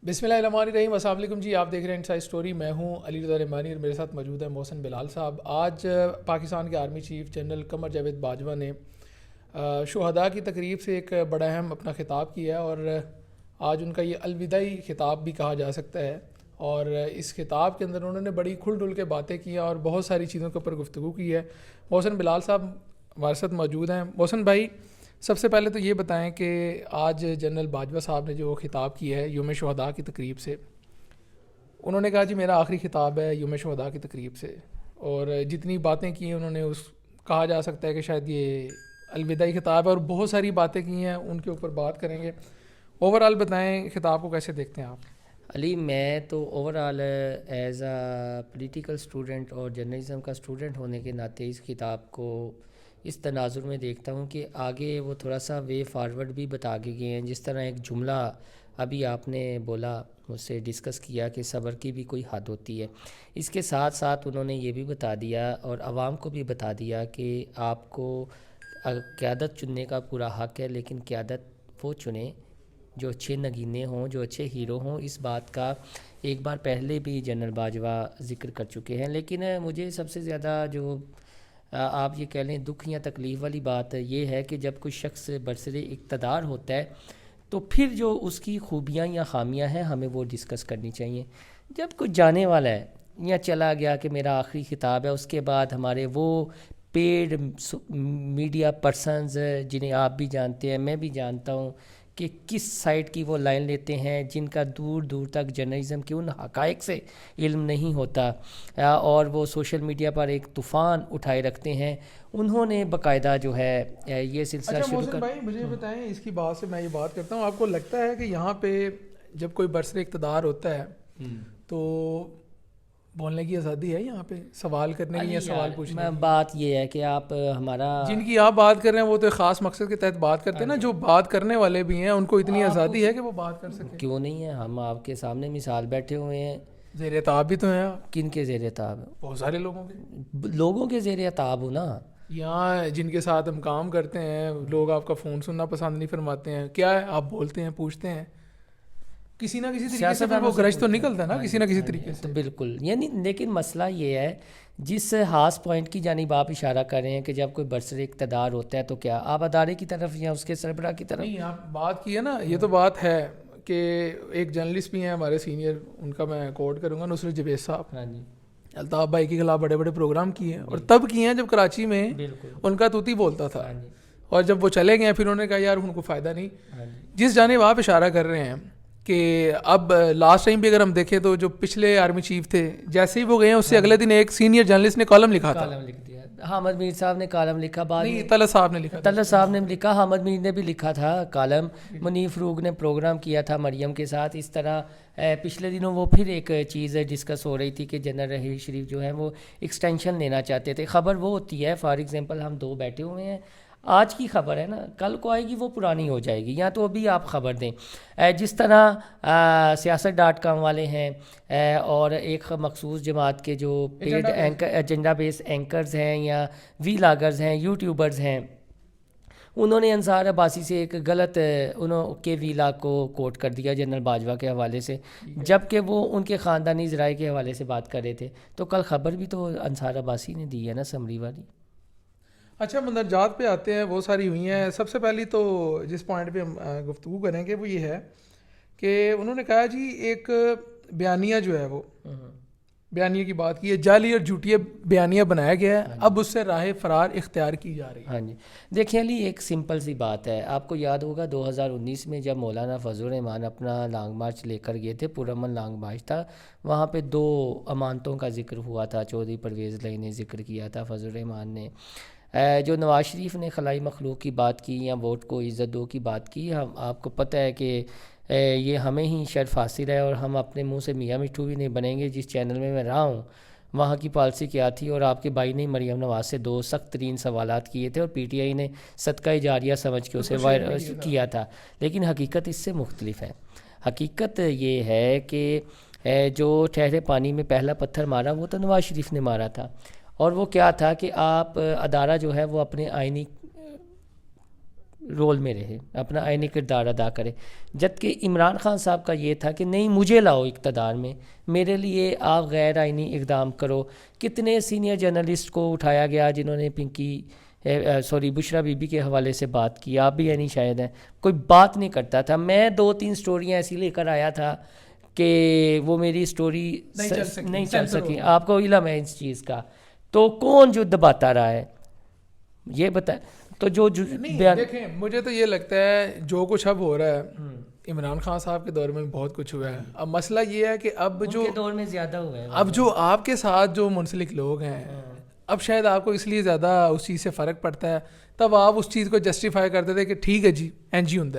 بسم اللہ الرحمن الرحیم. السلام علیکم جی. آپ دیکھ رہے ہیں انسائیڈ اسٹوری. میں ہوں علی رضا رحمانی اور میرے ساتھ موجود ہے محسن بلال صاحب. آج پاکستان کے army chief general Qamar Javed Bajwa نے شہداء کی تقریب سے ایک بڑا اہم اپنا خطاب کیا ہے، اور آج ان کا یہ الوداعی خطاب بھی کہا جا سکتا ہے. اور اس خطاب کے اندر انہوں نے بڑی کھل ڈل کے باتیں کی ہیں اور بہت ساری چیزوں کے اوپر گفتگو کی ہے. محسن بلال صاحب ہمارے ساتھ موجود ہیں. محسن بھائی، سب سے پہلے تو یہ بتائیں کہ آج جنرل باجوہ صاحب نے جو خطاب کیا ہے یوم شہداء کی تقریب سے، انہوں نے کہا جی میرا آخری خطاب ہے یوم شہداء کی تقریب سے، اور جتنی باتیں کی ہیں انہوں نے کہا جا سکتا ہے کہ شاید یہ الوداعی خطاب ہے، اور بہت ساری باتیں کی ہیں ان کے اوپر بات کریں گے. اوور آل بتائیں خطاب کو کیسے دیکھتے ہیں آپ؟ علی، میں تو over all as a political student اور جرنلزم کا اسٹوڈنٹ ہونے کے ناطے اس خطاب کو اس تناظر میں دیکھتا ہوں کہ آگے وہ تھوڑا سا وے فارورڈ بھی بتا کے گئے ہیں. جس طرح ایک جملہ ابھی آپ نے بولا، مجھ سے ڈسکس کیا کہ صبر کی بھی کوئی حد ہوتی ہے، اس کے ساتھ ساتھ انہوں نے یہ بھی بتا دیا اور عوام کو بھی بتا دیا کہ آپ کو قیادت چننے کا پورا حق ہے، لیکن قیادت وہ چنیں جو اچھے نگینے ہوں، جو اچھے ہیرو ہوں. اس بات کا ایک بار پہلے بھی جنرل باجوہ ذکر کر چکے ہیں. لیکن مجھے سب سے زیادہ جو آپ یہ کہہ لیں دکھ یا تکلیف والی بات یہ ہے کہ جب کوئی شخص برسر اقتدار ہوتا ہے تو پھر جو اس کی خوبیاں یا خامیاں ہیں ہمیں وہ ڈسکس کرنی چاہیے. جب کوئی جانے والا ہے یا چلا گیا کہ میرا آخری خطاب ہے، اس کے بعد ہمارے وہ پیڈ میڈیا پرسنز جنہیں آپ بھی جانتے ہیں، میں بھی جانتا ہوں، کہ کس سائٹ کی وہ لائن لیتے ہیں، جن کا دور دور تک جرنلزم کے ان حقائق سے علم نہیں ہوتا، اور وہ سوشل میڈیا پر ایک طوفان اٹھائے رکھتے ہیں. انہوں نے باقاعدہ جو ہے یہ سلسلہ شروع محسن بھائی مجھے بتائیں، اس کی بات سے میں یہ بات کرتا ہوں، آپ کو لگتا ہے کہ یہاں پہ جب کوئی برسر اقتدار ہوتا ہے تو بولنے کی آزادی ہے یہاں پہ، سوال کرنے کی یا سوال پوچھنے کی؟ بات یہ ہے کہ آپ ہمارا جن کی آپ بات کر رہے ہیں وہ تو ایک خاص مقصد کے تحت بات کرتے ہیں نا، جو بات کرنے والے بھی ہیں ان کو اتنی آزادی ہے کہ وہ بات کر سکیں. کیوں نہیں ہے؟ ہم آپ کے سامنے مثال بیٹھے ہوئے ہیں. زیر اعتاب بھی تو ہیں آپ. کن کے زیر اعتاب؟ بہت سارے لوگوں کے زیر اعتاب ہو نا. یہاں جن کے ساتھ ہم کام کرتے ہیں لوگ آپ کا فون سننا پسند نہیں فرماتے ہیں. کیا ہے، آپ بولتے ہیں، پوچھتے ہیں، کسی نہ کسی طریقے سے وہ گرج تو نکلتا ہے نا کسی نہ کسی طریقے سے. بالکل، یعنی لیکن مسئلہ یہ ہے جس خاص پوائنٹ کی جانب آپ اشارہ کر رہے ہیں کہ جب کوئی برسر اقتدار ہوتا ہے تو کیا آپ ادارے کی طرف یا اس کے سربراہ کی طرف؟ نہیں، آپ بات کی ہے نا، یہ تو بات ہے کہ ایک جرنلسٹ بھی ہیں ہمارے سینئر، ان کا میں کوٹ کروں گا، نصرت جوید صاحب. ہاں جی. الطاف بھائی کے خلاف بڑے بڑے پروگرام کیے ہیں، اور تب کیے ہیں جب کراچی میں ان کا توتی بولتا تھا، اور جب وہ چلے گئے پھر انہوں نے کہا یار ان کو فائدہ نہیں. جس جانب آپ اشارہ کر رہے ہیں کہ اب لاسٹ ٹائم بھی اگر ہم دیکھیں تو جو پچھلے آرمی چیف تھے، جیسے ہی وہ گئے ہیں اس سے اگلے دن ایک سینئر جرنلسٹ نے کالم لکھا تھا. حامد میر صاحب نے کالم لکھا، طلعت صاحب نے لکھا، طلعت صاحب نے لکھا، حامد میر نے بھی لکھا تھا کالم، منیف فروغ نے پروگرام کیا تھا مریم کے ساتھ. اس طرح پچھلے دنوں وہ پھر ایک چیز ڈسکس ہو رہی تھی کہ جنرل رحیل شریف جو ہے وہ ایکسٹینشن لینا چاہتے تھے. خبر وہ ہوتی ہے، فار ایگزامپل ہم دو بیٹھے ہوئے ہیں، آج کی خبر ہے نا، کل کو آئے گی وہ پرانی ہو جائے گی، یا تو ابھی آپ خبر دیں. جس طرح سیاست.com والے ہیں اور ایک مخصوص جماعت کے جو پیڈ ایجنڈا بیس اینکرز ہیں یا وی لاگرز ہیں، یوٹیوبرز ہیں، انہوں نے انصار عباسی سے ایک غلط انہوں کے ویلا کو کوٹ کر دیا جنرل باجوہ کے حوالے سے، جبکہ وہ ان کے خاندانی ذرائع کے حوالے سے بات کر رہے تھے. تو کل خبر بھی تو انصار عباسی نے دی ہے نا، سمری والی. اچھا، مندرجات پہ آتے ہیں، بہت ساری ہوئی ہیں. سب سے پہلی تو جس پوائنٹ پہ ہم گفتگو کریں گے وہ یہ ہے کہ انہوں نے کہا جی ایک بیانیہ جو ہے وہ بیانیے کی بات کی ہے، جعلی اور جھوٹی بیانیہ بنایا گیا ہے، اب اس سے راہ فرار اختیار کی جا رہی ہے. ہاں جی، دیکھیں علی، ایک سمپل سی بات ہے. آپ کو یاد ہوگا 2019 میں جب مولانا فضل الرحمان اپنا لانگ مارچ لے کر گئے تھے، پرامن لانگ مارچ تھا، وہاں پہ دو امانتوں کا ذکر ہوا تھا. چودھری پرویز لائی نے ذکر کیا تھا، فضل الرحمان نے. جو نواز شریف نے خلائی مخلوق کی بات کی یا ووٹ کو عزت دو کی بات کی، ہم آپ کو پتہ ہے کہ یہ ہمیں ہی شرف حاصل ہے، اور ہم اپنے منہ سے میاں مٹھو بھی نہیں بنیں گے. جس چینل میں رہا ہوں وہاں کی پالیسی کیا تھی، اور آپ کے بھائی نے مریم نواز سے دو سخت ترین سوالات کیے تھے، اور پی ٹی آئی نے صدقہ جاریہ سمجھ کے اسے وائرل کیا تھا. لیکن حقیقت اس سے مختلف ہے. حقیقت یہ ہے کہ جو ٹھہرے پانی میں پہلا پتھر مارا وہ تو نواز شریف نے مارا تھا، اور وہ کیا تھا کہ آپ ادارہ جو ہے وہ اپنے آئینی رول میں رہے, اپنا آئینی کردار ادا کرے. جبکہ عمران خان صاحب کا یہ تھا کہ نہیں, مجھے لاؤ اقتدار میں, میرے لیے آپ غیر آئینی اقدام کرو. کتنے سینئر جرنلسٹ کو اٹھایا گیا جنہوں نے بشرا بی بی کے حوالے سے بات کی, آپ بھی یعنی شاید ہیں, کوئی بات نہیں کرتا تھا. میں 2-3 سٹوریاں ایسی لے کر آیا تھا کہ وہ میری سٹوری نہیں چل سکی. آپ کو علم ہے اس چیز کا, تو کون جو دباتا رہا ہے یہ بتائیں. تو دیکھیں, مجھے تو یہ لگتا ہے جو کچھ اب ہو رہا ہے عمران خان صاحب کے دور میں بہت کچھ ہوا ہے. اب مسئلہ یہ ہے کہ اب جو دور میں زیادہ ہوا ہے, اب جو آپ کے ساتھ جو منسلک لوگ ہیں, اب شاید آپ کو اس لیے زیادہ اس چیز سے فرق پڑتا ہے. تب آپ اس چیز کو جسٹیفائی کرتے تھے کہ ٹھیک ہے جی این جی ہوں.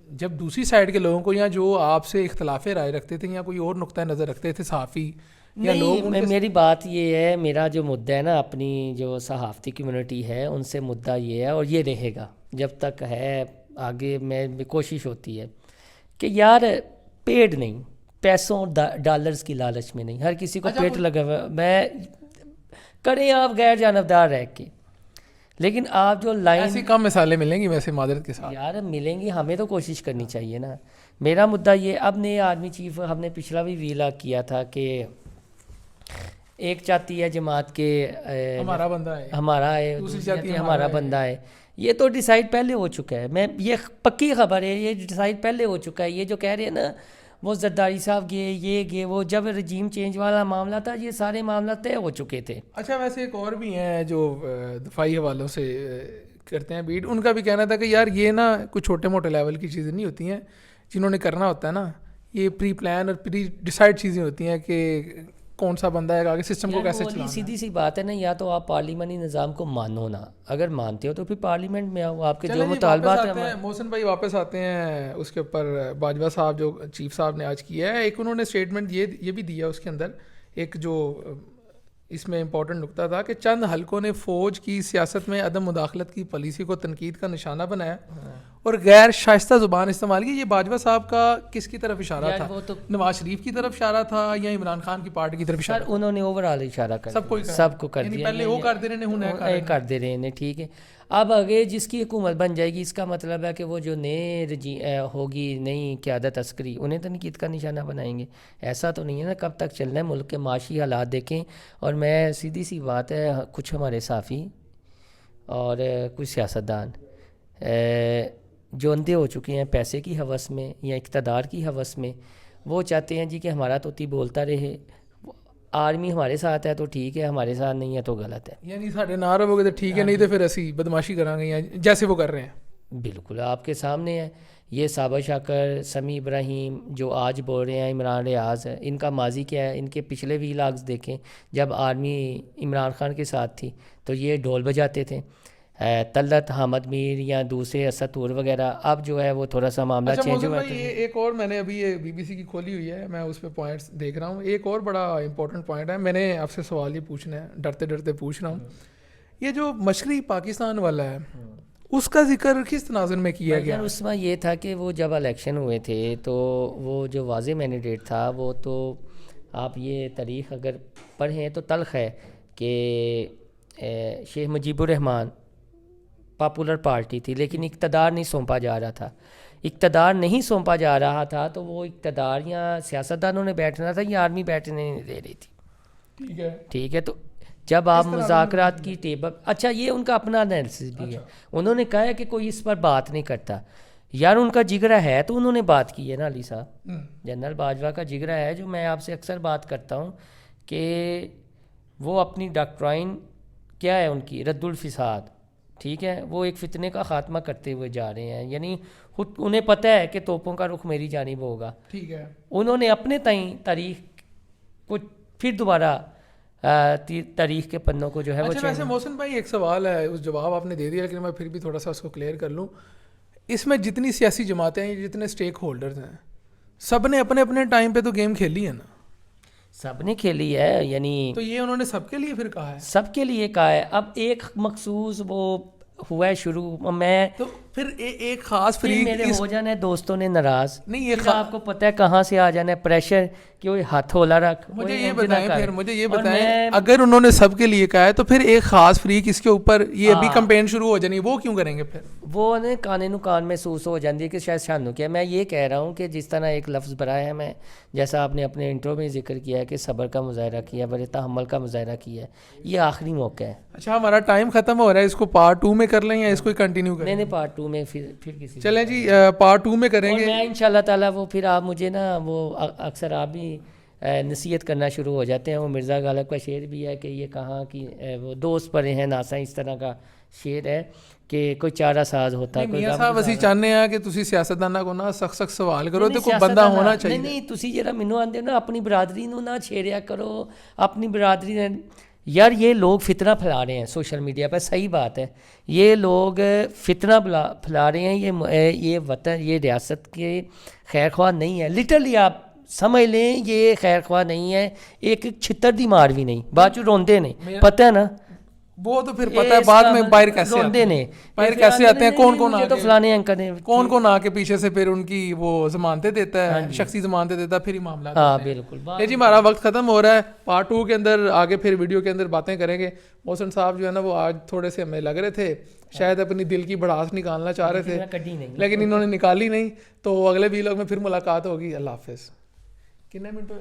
جب دوسری سائڈ کے لوگوں کو یا جو آپ سے اختلاف رائے رکھتے تھے یا کوئی اور نقطہ نظر رکھتے تھے صحافی یا لوگ, میری بات یہ ہے, میرا جو مدعا ہے نا اپنی جو صحافتی کمیونٹی ہے ان سے مدعا یہ ہے, اور یہ رہے گا جب تک ہے آگے. میں کوشش ہوتی ہے کہ یار پیڈ نہیں, پیسوں ڈالرز کی لالچ میں نہیں, ہر کسی کو پیٹ لگا ہوا میں کریں آپ غیر جانبدار رہ کے. لیکن آپ جو لائن ایسی کم مثالیں ملیں گی ویسے معذرت کے ساتھ, یار ملیں گی, ہمیں تو کوشش کرنی چاہیے نا. میرا مدعا یہ, اب نئے آرمی چیف ہم نے پچھلا بھی ویلا کیا تھا کہ ایک چاہتی ہے جماعت کے ہمارا بندہ ہے, ہمارا ہے, دوسری چاہتی ہے ہمارا بندہ ہے. یہ تو ڈیسائیڈ پہلے ہو چکا ہے, میں یہ پکی خبر ہے, یہ ڈیسائیڈ پہلے ہو چکا ہے. یہ جو کہہ رہے ہیں نا وہ زرداری صاحب گئے, یہ گئے, وہ جب رجیم چینج والا معاملہ تھا یہ سارے معاملہ طے ہو چکے تھے. اچھا ویسے ایک اور بھی ہیں جو دفاعی حوالوں سے کرتے ہیں بیٹ, ان کا بھی کہنا تھا کہ یار یہ نا کوئی چھوٹے موٹے لیول کی چیزیں نہیں ہوتی ہیں جنہوں نے کرنا ہوتا ہے نا, یہ پری پلان اور پری ڈیسائیڈ چیزیں ہوتی ہیں کہ کون سا بندہ ہے آگے سسٹم کو کیسے چلانا ہے. سیدھی سی بات ہے نا, یا تو آپ پارلیمانی نظام کو مانو نا, اگر مانتے ہو تو پھر پارلیمنٹ میں آؤ, آپ کے جو مطالبات ہیں. محسن بھائی واپس آتے ہیں اس کے اوپر. باجوہ صاحب جو چیف صاحب نے آج کیا ہے, ایک انہوں نے اسٹیٹمنٹ یہ بھی دیا اس کے اندر, ایک جو اس میں امپورٹنٹ نقطہ تھا کہ چند حلقوں نے فوج کی سیاست میں عدم مداخلت کی پالیسی کو تنقید کا نشانہ بنایا اور غیر شائستہ زبان استعمال کی. یہ باجوہ صاحب کا کس کی طرف اشارہ تھا؟ نواز شریف کی طرف اشارہ تھا یا عمران خان کی پارٹی کی طرف اشارہ تھا؟ انہوں نے اوور آل اشارہ کر سب کو کر دیا, پہلے وہ کرتے رہے کر دے رہے ہیں. ٹھیک ہے, اب آگے جس کی حکومت بن جائے گی اس کا مطلب ہے کہ وہ جو نئے ہوگی نئی قیادت عسکری, انہیں تنقید کا نشانہ بنائیں گے. ایسا تو نہیں ہے نا, کب تک چلنا ہے. ملک کے معاشی حالات دیکھیں, اور میں سیدھی سی بات ہے, کچھ ہمارے صحافی اور کچھ سیاستدان جو اندھے ہو چکے ہیں پیسے کی ہوس میں یا اقتدار کی ہوس میں, وہ چاہتے ہیں جی کہ ہمارا توتی بولتا رہے, آرمی ہمارے ساتھ ہے تو ٹھیک ہے, ہمارے ساتھ نہیں ہے تو غلط ہے. یعنی ساڑھے نہ رہو گے تو ٹھیک ہے, نہیں تو پھر اسی بدماشی کریں گے جیسے وہ کر رہے ہیں. بالکل آپ کے سامنے ہے. یہ صابر شاکر, سمیع ابراہیم جو آج بول رہے ہیں عمران ریاض, ان کا ماضی کیا ہے؟ ان کے پچھلے ویلاگز دیکھیں. جب آرمی عمران خان کے ساتھ تھی تو یہ ڈھول بجاتے تھے. طلعت حامد میر یا دوسرے اسد طور وغیرہ, اب جو ہے وہ تھوڑا سا معاملہ چینج ہوا ہے. ایک اور میں نے ابھی یہ بی بی سی کی کھولی ہوئی ہے, میں اس پہ پوائنٹس دیکھ رہا ہوں. ایک اور بڑا امپورٹنٹ پوائنٹ ہے, میں نے آپ سے سوال یہ پوچھنا ہے, ڈرتے ڈرتے پوچھ رہا ہوں. یہ جو مشرقی پاکستان والا ہے اس کا ذکر کس تناظر میں کیا گیا؟ اس میں یہ تھا کہ وہ جب الیکشن ہوئے تھے تو وہ جو واضح مینڈیٹ تھا وہ تو, آپ یہ تاریخ اگر پڑھیں تو تلخ ہے کہ شیخ مجیب الرحمان پاپولر پارٹی تھی لیکن اقتدار نہیں سونپا جا رہا تھا. اقتدار نہیں سونپا جا رہا تھا تو وہ اقتدار یا سیاستدانوں نے بیٹھنا تھا یا آرمی بیٹھنے نہیں دے رہی تھی. ٹھیک ہے, تو جب آپ مذاکرات کی ٹیبل, اچھا یہ ان کا اپنا انالیسس بھی ہے. انہوں نے کہا ہے کہ کوئی اس پر بات نہیں کرتا. یار ان کا جگرا ہے تو انہوں نے بات کی ہے نا علی صاحب. جنرل باجوہ کا جگرا ہے, جو میں آپ سے اکثر بات کرتا ہوں کہ وہ اپنی ڈاکٹرائن کیا ہے ان کی, رد الفساد. ٹھیک ہے, وہ ایک فتنے کا خاتمہ کرتے ہوئے جا رہے ہیں. یعنی انہیں پتہ ہے کہ توپوں کا رخ میری جانب ہوگا. ٹھیک ہے, انہوں نے اپنے تاریخ کو پھر دوبارہ تاریخ کے پنوں کو جو ہے وہ. اچھا ویسے محسن بھائی ایک سوال ہے, اس جواب آپ نے دے دیا لیکن میں پھر بھی تھوڑا سا اس کو کلیئر کر لوں. اس میں جتنی سیاسی جماعتیں ہیں, جتنے اسٹیک ہولڈرز ہیں, سب نے اپنے اپنے ٹائم پہ تو گیم کھیلی ہے نا, سب نے کھیلی ہے. یعنی تو یہ انہوں نے سب کے لیے پھر کہا ہے, سب کے لیے کہا ہے. اب ایک مخصوص وہ ہوا ہے شروع. میں تو پھر ایک خاص پھر فریق میرے ہو جانا ہے دوستوں نے ناراض. نہیں یہ پھر آپ کو پتہ ہے کہاں سے آ جانا ہے پریشر کہ وہ ہاتھ ہولا رکھ. مجھے یہ بتائیں پھر مجھے یہ بتائیں اگر انہوں نے سب کے لیے کہا ہے تو پھر ایک خاص فریق اس کے اوپر یہ ابھی کمپین شروع ہو جانی وہ کیوں کریں گے پھر؟ وہ نا کانے نو کان محسوس ہو جاتی ہے کہ شاید شانو کیا. میں یہ کہہ رہا ہوں کہ جس طرح ایک لفظ برایا ہے میں جیسا آپ نے اپنے انٹرو میں ذکر کیا ہے کہ صبر کا مظاہرہ کیا ہے, بڑے تحمل کا مظاہرہ کیا ہے, یہ آخری موقع ہے. اچھا ہمارا ٹائم ختم ہو رہا ہے, اس کو پارٹ 2 میں کر لیں یا اس کو کنٹینیو کریں؟ نہیں نہیں پارٹ 2 میں پھر کسی. چلیں جی پارٹ 2 میں کریں گے. میں انشاءاللہ تعالیٰ وہ پھر آپ مجھے نا وہ اکثر آپ بھی نصیحت کرنا شروع ہو جاتے ہیں. وہ مرزا غالب کا شعر بھی ہے کہ یہ کہاں کی وہ دوست پڑے ہیں ناسا, اس طرح کا شعر ہے کہ کوئی چارہ ساز ہوتا. میاں صاحب ਅਸੀਂ ਚਾਹੁੰਦੇ ਆ ਕਿ ਤੁਸੀਂ ਸਿਆਸਤਦਾਨਾਂ ਕੋ ਨਾ ਸਖਤ ਸਵਾਲ ਕਰੋ ਤੇ ਕੋਈ ਬੰਦਾ ਹੋਣਾ ਚਾਹੀਦਾ. ਨਹੀਂ ਤੁਸੀਂ ਜਿਹੜਾ ਮੈਨੂੰ ਆਂਦੇ ਹੋ ਨਾ ਆਪਣੀ ਬਰਾਦਰੀ ਨੂੰ ਨਾ ਛੇੜਿਆ ਕਰੋ, اپنی برادری نے. یار یہ لوگ فتنہ پھیلا رہے ہیں سوشل میڈیا پہ, صحیح بات ہے, یہ لوگ فتنہ پھیلا رہے ہیں. یہ وطن یہ ریاست کے خیر خواہ نہیں ہے. لٹرلی آپ سمجھ لیں یہ خیر خواہ نہیں ہے. ایک چھتر دی مار بھی نہیں, بعد چ روندے نہیں, پتہ ہے نا وہ تو پھر پتہ ہے بعد میں باہر کیسے آتے ہیں, کون کون آ کے پیچھے سے پھر ان کی وہ ضمانتیں دیتا ہے, شخصی ضمانتیں دیتا ہے, پھر ہی معاملات. ہاں بالکل. جی ہمارا وقت ختم ہو رہا ہے. پارٹ 2 کے اندر آگے پھر ویڈیو کے اندر باتیں کریں گے. محسن صاحب جو ہے نا وہ آج تھوڑے سے ہمیں لگ رہے تھے شاید اپنی دل کی بڑاس نکالنا چاہ رہے تھے لیکن انہوں نے نکالی نہیں. تو اگلے ویلاگ میں پھر ملاقات ہوگی. اللہ حافظ. کتنے منٹ